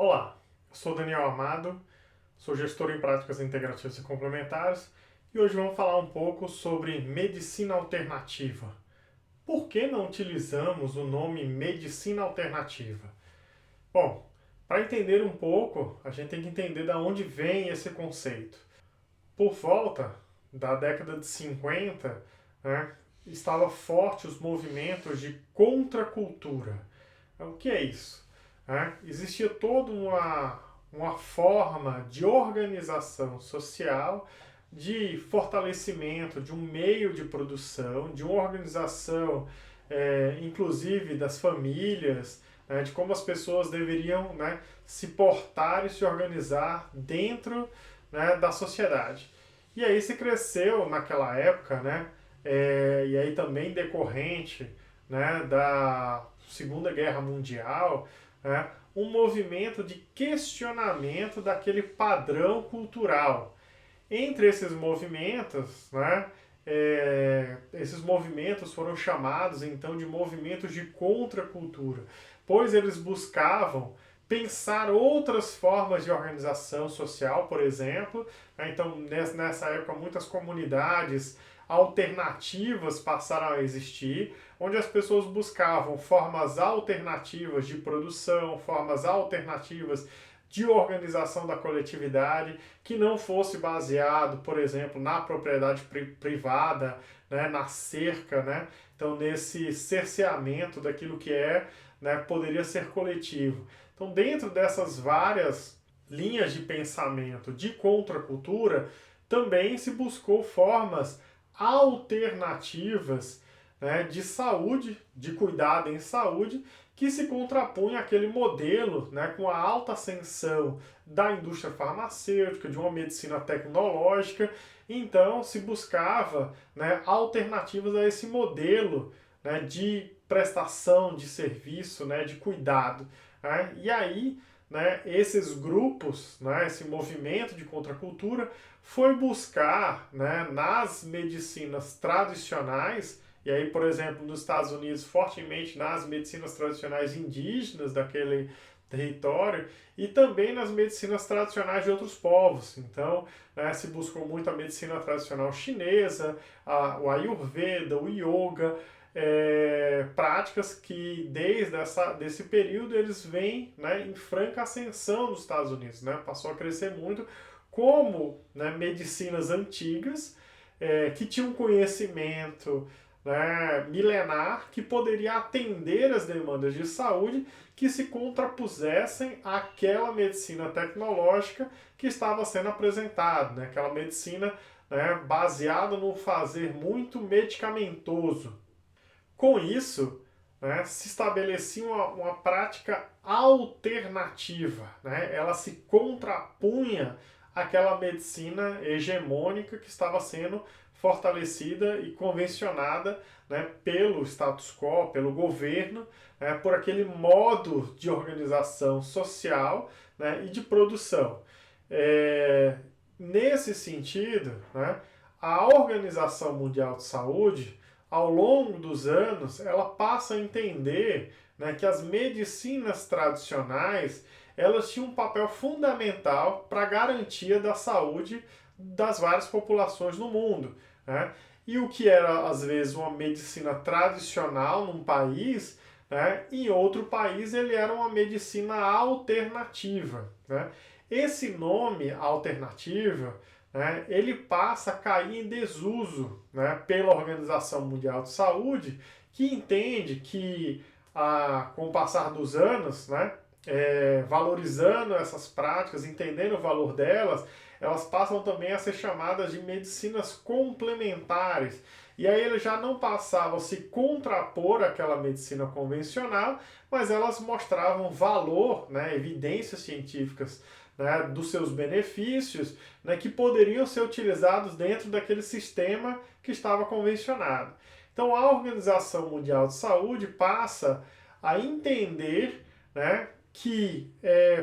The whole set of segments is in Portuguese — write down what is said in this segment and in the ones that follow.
Olá, eu sou Daniel Amado, sou gestor em práticas integrativas e complementares e hoje vamos falar um pouco sobre medicina alternativa. Por que não utilizamos o nome medicina alternativa? Bom, para entender um pouco, a gente tem que entender de onde vem esse conceito. Por volta da década de 50, né, estava forte os movimentos de contracultura. O que é isso? Existia toda uma forma de organização social, de fortalecimento de um meio de produção, de uma organização, inclusive das famílias, né, de como as pessoas deveriam, né, se portar e se organizar dentro, né, da sociedade. E aí se cresceu naquela época, né, e aí também decorrente, né, da Segunda Guerra Mundial, né, um movimento de questionamento daquele padrão cultural. Entre esses movimentos, né, esses movimentos foram chamados então de movimentos de contracultura, pois eles buscavam pensar outras formas de organização social, por exemplo. Então, nessa época, muitas comunidades alternativas passaram a existir, onde as pessoas buscavam formas alternativas de produção, formas alternativas de organização da coletividade, que não fosse baseado, por exemplo, na propriedade privada, né, na cerca, né? Então, nesse cerceamento daquilo que né, poderia ser coletivo. Então, dentro dessas várias linhas de pensamento de contracultura, também se buscou formas alternativas, né, de saúde, de cuidado em saúde, que se contrapunha àquele modelo, né, com a alta ascensão da indústria farmacêutica, de uma medicina tecnológica. Então se buscava, né, alternativas a esse modelo, né, de prestação de serviço, né, de cuidado. Né? E aí, né, esses grupos, né, esse movimento de contracultura foi buscar, né, nas medicinas tradicionais, e aí, por exemplo, nos Estados Unidos, fortemente nas medicinas tradicionais indígenas daquele território e também nas medicinas tradicionais de outros povos. Então, né, se buscou muito a medicina tradicional chinesa, o Ayurveda, o Yoga, práticas que desde desse período eles vêm, né, em franca ascensão nos Estados Unidos. Né, passou a crescer muito como, né, medicinas antigas que tinham conhecimento, né, milenar que poderia atender as demandas de saúde que se contrapusessem àquela medicina tecnológica que estava sendo apresentada, né, aquela medicina, né, baseada no fazer muito medicamentoso. Com isso, né, se estabelecia uma prática alternativa, né? Ela se contrapunha àquela medicina hegemônica que estava sendo fortalecida e convencionada, né, pelo status quo, pelo governo, né, por aquele modo de organização social, né, e de produção. Nesse sentido, né, a Organização Mundial de Saúde, ao longo dos anos, ela passa a entender, né, que as medicinas tradicionais elas tinham um papel fundamental para a garantia da saúde das várias populações no mundo. Né? E o que era, às vezes, uma medicina tradicional num país, né, em outro país ele era uma medicina alternativa. Né? Esse nome alternativa, né, ele passa a cair em desuso, né, pela Organização Mundial de Saúde, que entende que com o passar dos anos, né, valorizando essas práticas, entendendo o valor delas, elas passam também a ser chamadas de medicinas complementares. E aí eles já não passavam a se contrapor àquela medicina convencional, mas elas mostravam valor, né, evidências científicas, né, dos seus benefícios, né, que poderiam ser utilizados dentro daquele sistema que estava convencionado. Então a Organização Mundial de Saúde passa a entender, né, que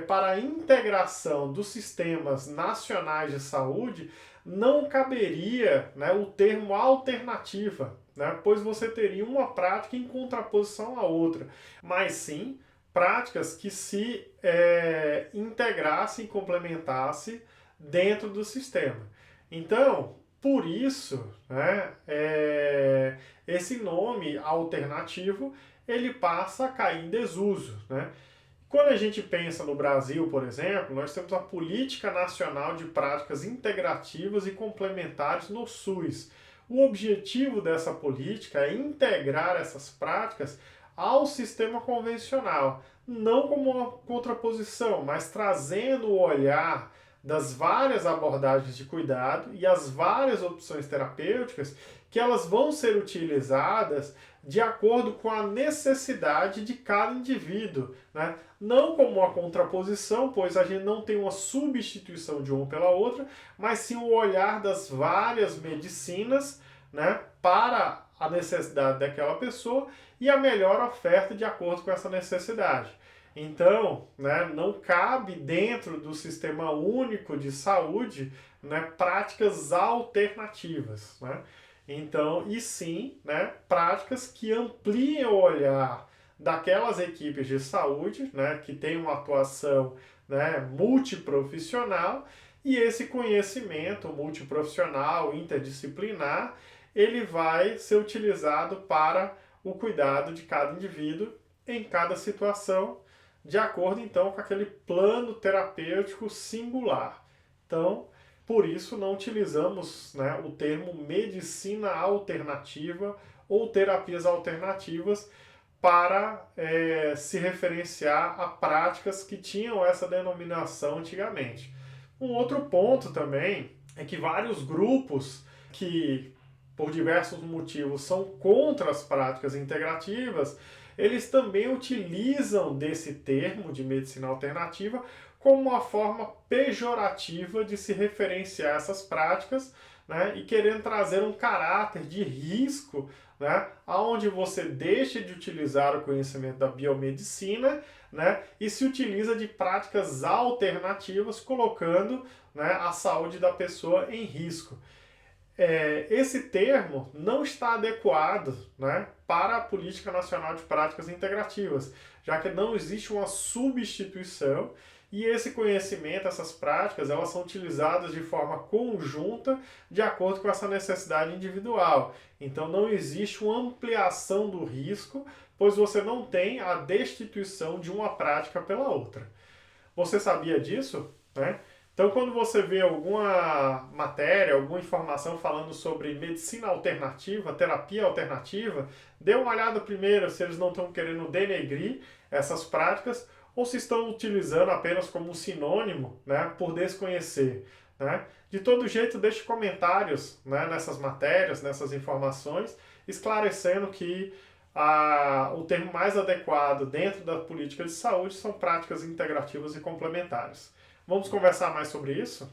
para a integração dos sistemas nacionais de saúde não caberia, né, o termo alternativa, né, pois você teria uma prática em contraposição à outra, mas sim práticas que se integrassem e complementassem dentro do sistema. Então, por isso, né, esse nome alternativo ele passa a cair em desuso, né? Quando a gente pensa no Brasil, por exemplo, nós temos a Política Nacional de Práticas Integrativas e Complementares no SUS. O objetivo dessa política é integrar essas práticas ao sistema convencional, não como uma contraposição, mas trazendo o olhar das várias abordagens de cuidado e as várias opções terapêuticas que elas vão ser utilizadas de acordo com a necessidade de cada indivíduo, né? Não como uma contraposição, pois a gente não tem uma substituição de uma pela outra, mas sim o olhar das várias medicinas, né, para a necessidade daquela pessoa e a melhor oferta de acordo com essa necessidade. Então, né, não cabe dentro do sistema único de saúde, né, práticas alternativas, né? Então, e sim, né, práticas que ampliem o olhar daquelas equipes de saúde, né, que têm uma atuação, né, multiprofissional, e esse conhecimento multiprofissional, interdisciplinar, ele vai ser utilizado para o cuidado de cada indivíduo em cada situação, de acordo então com aquele plano terapêutico singular. Então, por isso não utilizamos, né, o termo medicina alternativa ou terapias alternativas para se referenciar a práticas que tinham essa denominação antigamente. Um outro ponto também é que vários grupos que, por diversos motivos, são contra as práticas integrativas, eles também utilizam desse termo de medicina alternativa como uma forma pejorativa de se referenciar essas práticas, né, e querendo trazer um caráter de risco, né, onde você deixa de utilizar o conhecimento da biomedicina, né, e se utiliza de práticas alternativas, colocando, né, a saúde da pessoa em risco. Esse termo não está adequado, né, para a Política Nacional de Práticas Integrativas, já que não existe uma substituição e esse conhecimento, essas práticas, elas são utilizadas de forma conjunta de acordo com essa necessidade individual. Então não existe uma ampliação do risco, pois você não tem a destituição de uma prática pela outra. Você sabia disso? Né? Então, quando você vê alguma matéria, alguma informação falando sobre medicina alternativa, terapia alternativa, dê uma olhada primeiro se eles não estão querendo denegrir essas práticas ou se estão utilizando apenas como um sinônimo, né, por desconhecer. Né? De todo jeito, deixe comentários, né, nessas matérias, nessas informações, esclarecendo que o termo mais adequado dentro da política de saúde são práticas integrativas e complementares. Vamos conversar mais sobre isso?